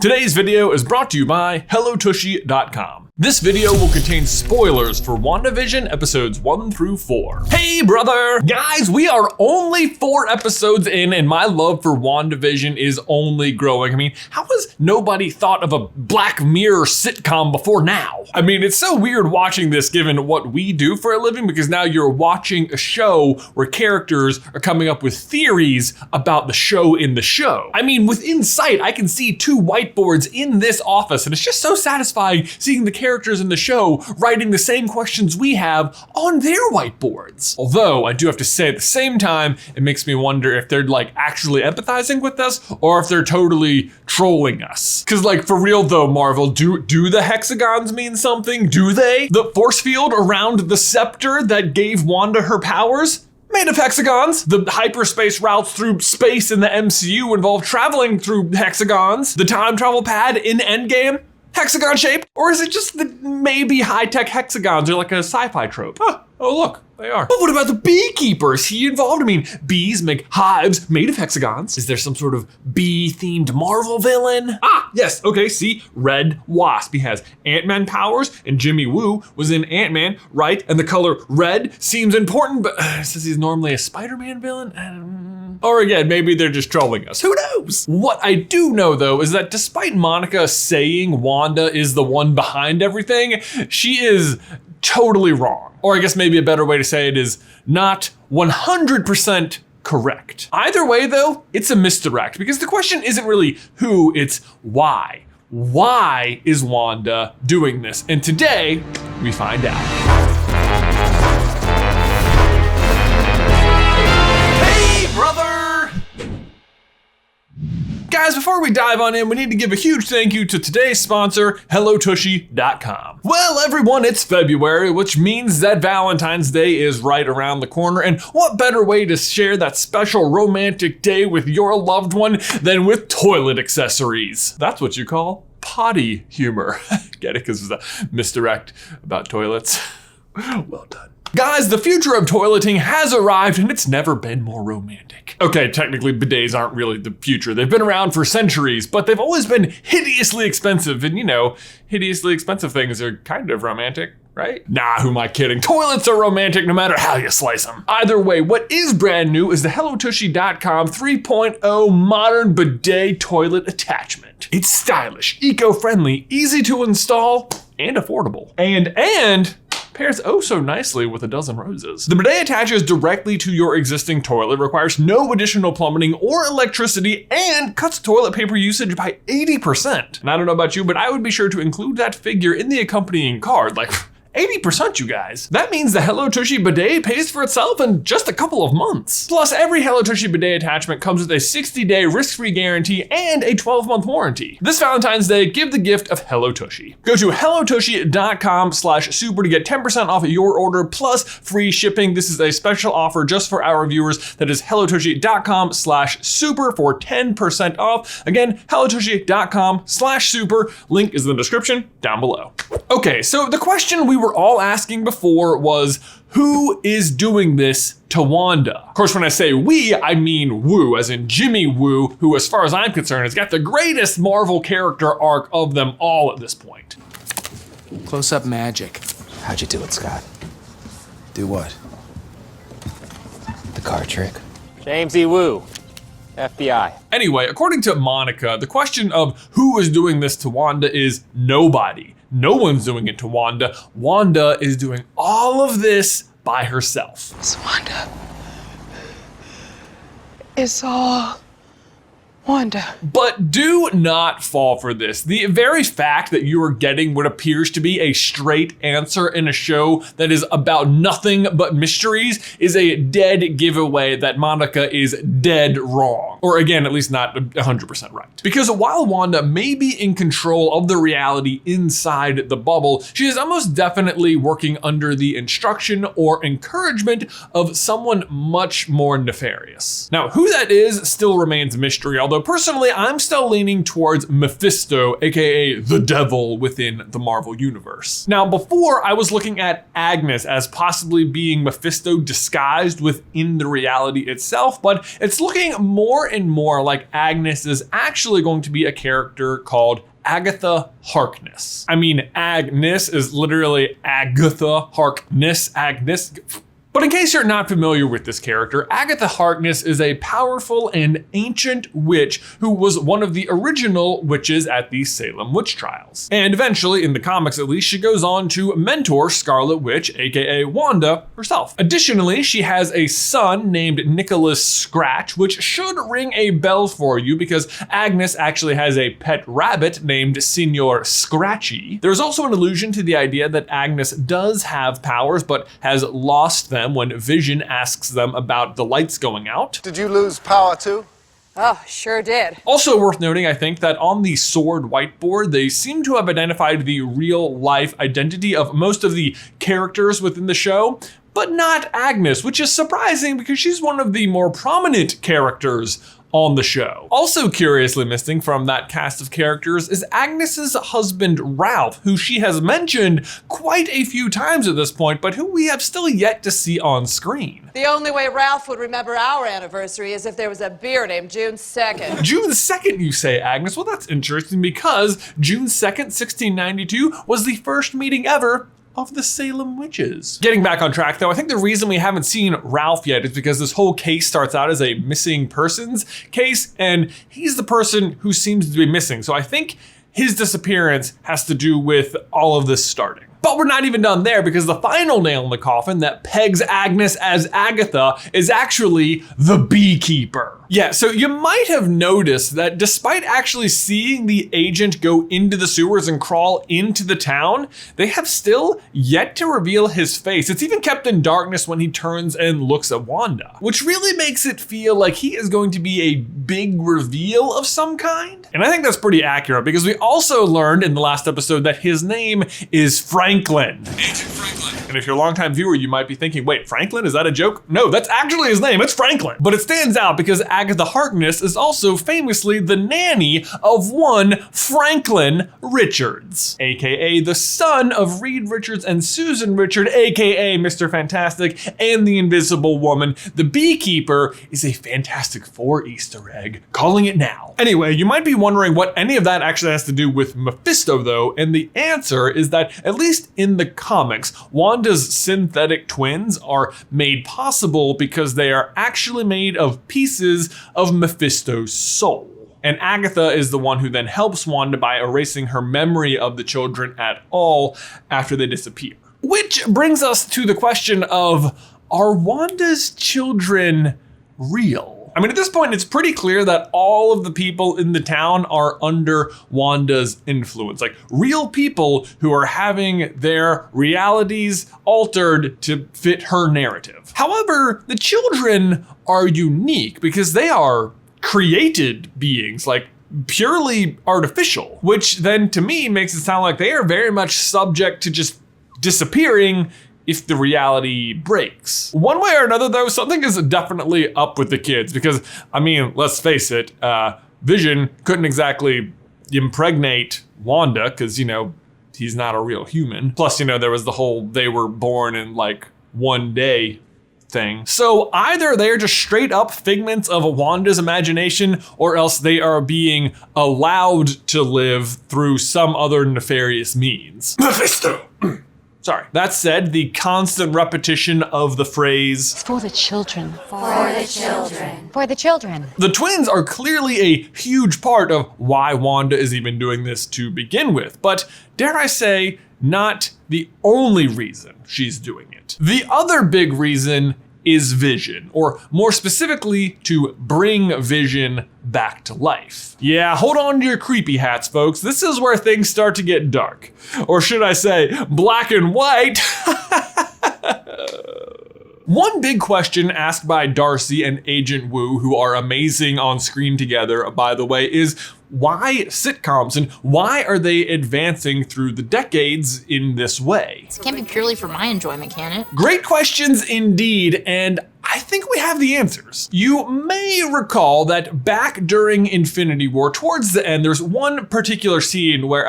Today's video is brought to you by HelloTushy.com. This video will contain spoilers for WandaVision episodes 1 through 4. Hey brother! Guys, we are only 4 episodes in and my love for WandaVision is only growing. I mean, how has nobody thought of a Black Mirror sitcom before now? I mean, it's so weird watching this given what we do for a living, because now you're watching a show where characters are coming up with theories about the show in the show. I mean, within sight, I can see 2 whiteboards in this office, and it's just so satisfying seeing the characters in the show writing the same questions we have on their whiteboards. Although I do have to say at the same time, it makes me wonder if they're like actually empathizing with us or if they're totally trolling us. Cause like for real though, Marvel, do the hexagons mean something? Do they? The force field around the scepter that gave Wanda her powers? Made of hexagons. The hyperspace routes through space in the MCU involve traveling through hexagons. The time travel pad in Endgame, hexagon shaped? Or is it just that maybe high-tech hexagons are like a sci-fi trope? Huh. Oh look, they are. But what about the beekeeper? Is he involved? I mean, bees make hives made of hexagons. Is there some sort of bee-themed Marvel villain? Ah, yes, okay, see, Red Wasp. He has Ant-Man powers, and Jimmy Woo was in Ant-Man, right? And the color red seems important, but since he's normally a Spider-Man villain, or again, maybe they're just trolling us. Who knows? What I do know though is that despite Monica saying Wanda is the one behind everything, she is totally wrong. Or I guess maybe a better way to say it is not 100% correct. Either way though, it's a misdirect because the question isn't really who, it's why. Why is Wanda doing this? And today we find out. Guys, before we dive on in, we need to give a huge thank you to today's sponsor, HelloTushy.com. Well, everyone, it's February, which means that Valentine's Day is right around the corner, and what better way to share that special romantic day with your loved one than with toilet accessories? That's what you call potty humor. Get it? Because it's a misdirect about toilets. Well done. Guys, the future of toileting has arrived and it's never been more romantic. Okay, technically bidets aren't really the future. They've been around for centuries, but they've always been hideously expensive. And you know, hideously expensive things are kind of romantic, right? Nah, who am I kidding? Toilets are romantic no matter how you slice them. Either way, what is brand new is the HelloTushy.com 3.0 modern bidet toilet attachment. It's stylish, eco-friendly, easy to install, and affordable. And pairs oh so nicely with a dozen roses. The bidet attaches directly to your existing toilet, requires no additional plumbing or electricity, and cuts toilet paper usage by 80%. And I don't know about you, but I would be sure to include that figure in the accompanying card. Like, 80%, you guys. That means the Hello Tushy bidet pays for itself in just a couple of months. Plus, every Hello Tushy bidet attachment comes with a 60-day risk-free guarantee and a 12-month warranty. This Valentine's Day, give the gift of Hello Tushy. Go to HelloTushy.com/super to get 10% off your order plus free shipping. This is a special offer just for our viewers. That is HelloTushy.com/super for 10% off. Again, HelloTushy.com/super. Link is in the description down below. Okay, so the question we were all asking before was, who is doing this to Wanda? Of course, when I say we, I mean Woo, as in Jimmy Woo, who as far as I'm concerned has got the greatest Marvel character arc of them all at this point. Close-up magic. How'd you do it, Scott? Do what? The card trick? James E. Woo, FBI. Anyway, according to Monica, the question of who is doing this to Wanda is nobody. No one's doing it to Wanda. Wanda is doing all of this by herself. It's Wanda. It's all Wanda. But do not fall for this. The very fact that you are getting what appears to be a straight answer in a show that is about nothing but mysteries is a dead giveaway that Monica is dead wrong. Or again, at least not 100% right. Because while Wanda may be in control of the reality inside the bubble, she is almost definitely working under the instruction or encouragement of someone much more nefarious. Now, who that is still remains a mystery, although although personally I'm still leaning towards Mephisto, aka the devil within the Marvel Universe. Now before I was looking at Agnes as possibly being Mephisto disguised within the reality itself, but it's looking more and more like Agnes is actually going to be a character called Agatha Harkness. I mean, Agnes is literally Agatha Harkness, Agnes. But in case you're not familiar with this character, Agatha Harkness is a powerful and ancient witch who was one of the original witches at the Salem witch trials. And eventually, in the comics at least, she goes on to mentor Scarlet Witch, aka Wanda, herself. Additionally, she has a son named Nicholas Scratch, which should ring a bell for you because Agnes actually has a pet rabbit named Signor Scratchy. There's also an allusion to the idea that Agnes does have powers but has lost them when Vision asks them about the lights going out. Did you lose power too? Oh, sure did. Also worth noting, I think, that on the sword whiteboard, they seem to have identified the real life identity of most of the characters within the show, but not Agnes, which is surprising because she's one of the more prominent characters on the show. Also curiously missing from that cast of characters is Agnes's husband, Ralph, who she has mentioned quite a few times at this point, but who we have still yet to see on screen. The only way Ralph would remember our anniversary is if there was a beer named June 2nd. June 2nd, you say, Agnes? Well, that's interesting because June 2nd, 1692 was the first meeting ever of the Salem witches. Getting back on track though, I think the reason we haven't seen Ralph yet is because this whole case starts out as a missing persons case, and he's the person who seems to be missing. So I think his disappearance has to do with all of this starting. But we're not even done there because the final nail in the coffin that pegs Agnes as Agatha is actually the beekeeper. Yeah, so you might have noticed that despite actually seeing the agent go into the sewers and crawl into the town, they have still yet to reveal his face. It's even kept in darkness when he turns and looks at Wanda, which really makes it feel like he is going to be a big reveal of some kind. And I think that's pretty accurate because we also learned in the last episode that his name is Franklin. Agent Franklin. And if you're a longtime viewer, you might be thinking, wait, Franklin, is that a joke? No, that's actually his name, it's Franklin. But it stands out because Agatha Harkness is also famously the nanny of one Franklin Richards, AKA the son of Reed Richards and Susan Richard, AKA Mr. Fantastic and the Invisible Woman. The beekeeper is a Fantastic Four Easter egg, calling it now. Anyway, you might be wondering what any of that actually has to do with Mephisto though, and the answer is that at least in the comics, Wanda's synthetic twins are made possible because they are actually made of pieces of Mephisto's soul. And Agatha is the one who then helps Wanda by erasing her memory of the children at all after they disappear. Which brings us to the question of, are Wanda's children real? I mean, at this point, it's pretty clear that all of the people in the town are under Wanda's influence, like real people who are having their realities altered to fit her narrative. However, the children are unique because they are created beings, like purely artificial, which then to me makes it sound like they are very much subject to just disappearing if the reality breaks. One way or another though, something is definitely up with the kids because, I mean, let's face it, Vision couldn't exactly impregnate Wanda because, you know, he's not a real human. Plus, you know, there was the whole they were born in like one day thing. So either they're just straight up figments of Wanda's imagination or else they are being allowed to live through some other nefarious means. Mephisto! Sorry. That said, the constant repetition of the phrase, for the children. For the children. For the children. The twins are clearly a huge part of why Wanda is even doing this to begin with, but dare I say, not the only reason she's doing it. The other big reason is Vision, or more specifically, to bring Vision back to life. Yeah, hold on to your creepy hats, folks. This is where things start to get dark. Or should I say, black and white. One big question asked by Darcy and Agent Wu, who are amazing on screen together, by the way, is why sitcoms and why are they advancing through the decades in this way? It can't be purely for my enjoyment, can it? Great questions indeed, and I I think we have the answers. You may recall that back during Infinity War, towards the end, there's one particular scene where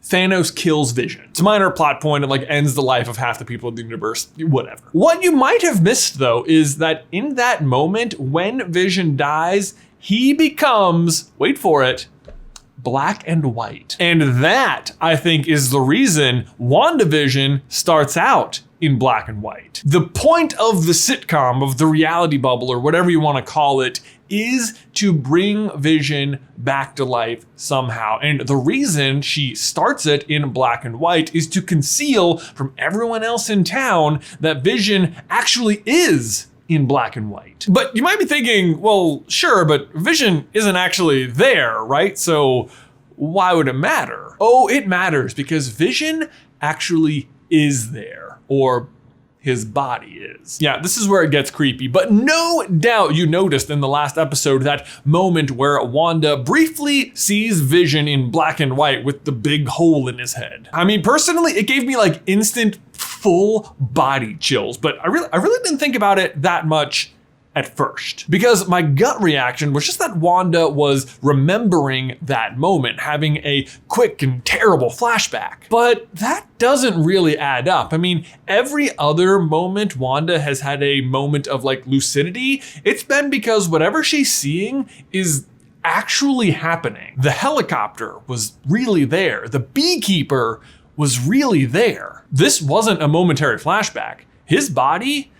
Thanos kills Vision. It's a minor plot point. It like ends the life of half the people in the universe, whatever. What you might have missed though is that in that moment when Vision dies, he becomes, wait for it, black and white. And that, I think, is the reason WandaVision starts out in black and white. The point of the sitcom, of the reality bubble, or whatever you want to call it, is to bring Vision back to life somehow. And the reason she starts it in black and white is to conceal from everyone else in town that Vision actually is in black and white. But you might be thinking, well, sure, but Vision isn't actually there, right? So why would it matter? Oh, it matters because Vision actually is there, or his body is. Yeah, this is where it gets creepy, but no doubt you noticed in the last episode that moment where Wanda briefly sees Vision in black and white with the big hole in his head. I mean, personally, it gave me like instant full body chills, but I really didn't think about it that much at first, because my gut reaction was just that Wanda was remembering that moment, having a quick and terrible flashback. But that doesn't really add up. I mean, every other moment Wanda has had a moment of like lucidity, it's been because whatever she's seeing is actually happening. The helicopter was really there. The beekeeper was really there. This wasn't a momentary flashback. His body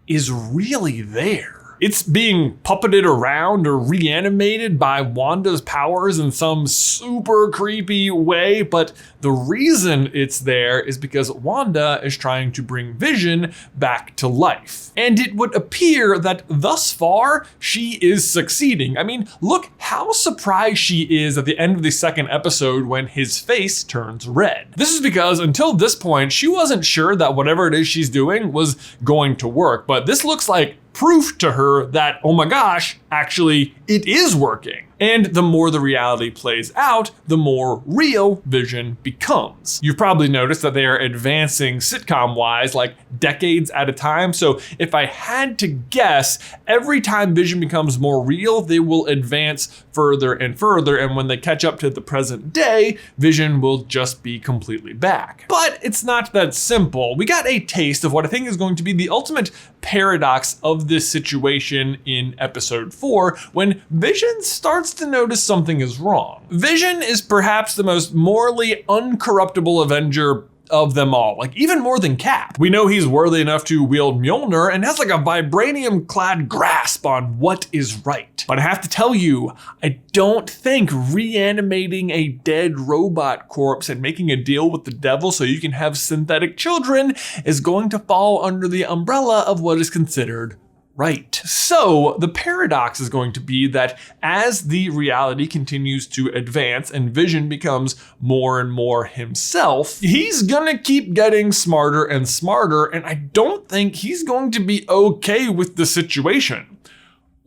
is really there. It's being puppeted around or reanimated by Wanda's powers in some super creepy way, but the reason it's there is because Wanda is trying to bring Vision back to life. And it would appear that thus far, she is succeeding. I mean, look how surprised she is at the end of the second episode when his face turns red. This is because until this point, she wasn't sure that whatever it is she's doing was going to work, but this looks like proof to her that, oh my gosh, actually it is working. And the more the reality plays out, the more real Vision becomes. You've probably noticed that they are advancing sitcom-wise like decades at a time. So if I had to guess, every time Vision becomes more real, they will advance further and further. And when they catch up to the present day, Vision will just be completely back. But it's not that simple. We got a taste of what I think is going to be the ultimate paradox of this situation in episode 4, when Vision starts to notice something is wrong. Vision is perhaps the most morally uncorruptible Avenger of them all, like even more than Cap. We know he's worthy enough to wield Mjolnir and has like a vibranium-clad grasp on what is right. But I have to tell you, I don't think reanimating a dead robot corpse and making a deal with the devil so you can have synthetic children is going to fall under the umbrella of what is considered right. So the paradox is going to be that as the reality continues to advance and Vision becomes more and more himself, he's gonna keep getting smarter and smarter, and I don't think he's going to be okay with the situation.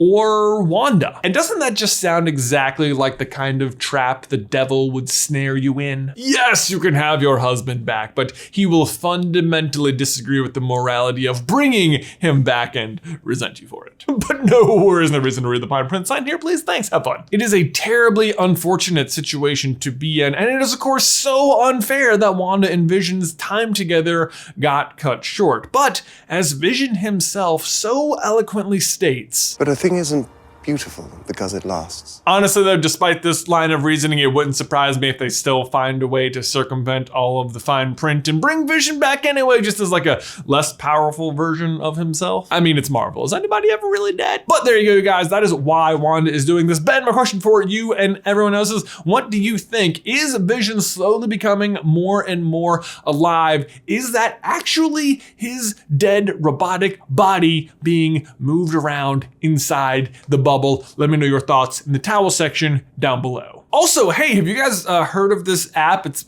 Or Wanda. And doesn't that just sound exactly like the kind of trap the devil would snare you in? Yes, you can have your husband back, but he will fundamentally disagree with the morality of bringing him back and resent you for it. But no, there isn't a reason to read the fine print. Sign here, please. Thanks. Have fun. It is a terribly unfortunate situation to be in, and it is, of course, so unfair that Wanda and Vision's time together got cut short. But as Vision himself so eloquently states, but a thing isn't beautiful because it lasts. Honestly though, despite this line of reasoning, it wouldn't surprise me if they still find a way to circumvent all of the fine print and bring Vision back anyway, just as like a less powerful version of himself. I mean, it's Marvel. Is anybody ever really dead? But there you go, you guys. That is why Wanda is doing this. Ben, my question for you and everyone else is, what do you think? Is Vision slowly becoming more and more alive? Is that actually his dead robotic body being moved around inside the bubble? Let me know your thoughts in the towel section down below. Also, hey, have you guys heard of this app? It's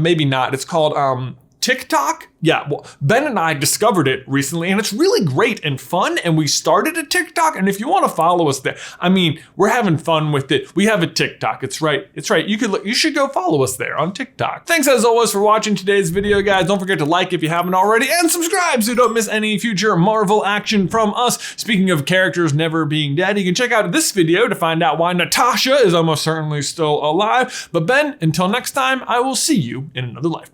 maybe not. It's called TikTok? Yeah, well, Ben and I discovered it recently and it's really great and fun, and we started a TikTok, and if you want to follow us there, I mean, we're having fun with it. We have a TikTok, it's right. You should go follow us there on TikTok. Thanks as always for watching today's video, guys. Don't forget to like if you haven't already, and subscribe so you don't miss any future Marvel action from us. Speaking of characters never being dead, you can check out this video to find out why Natasha is almost certainly still alive. But Ben, until next time, I will see you in another life.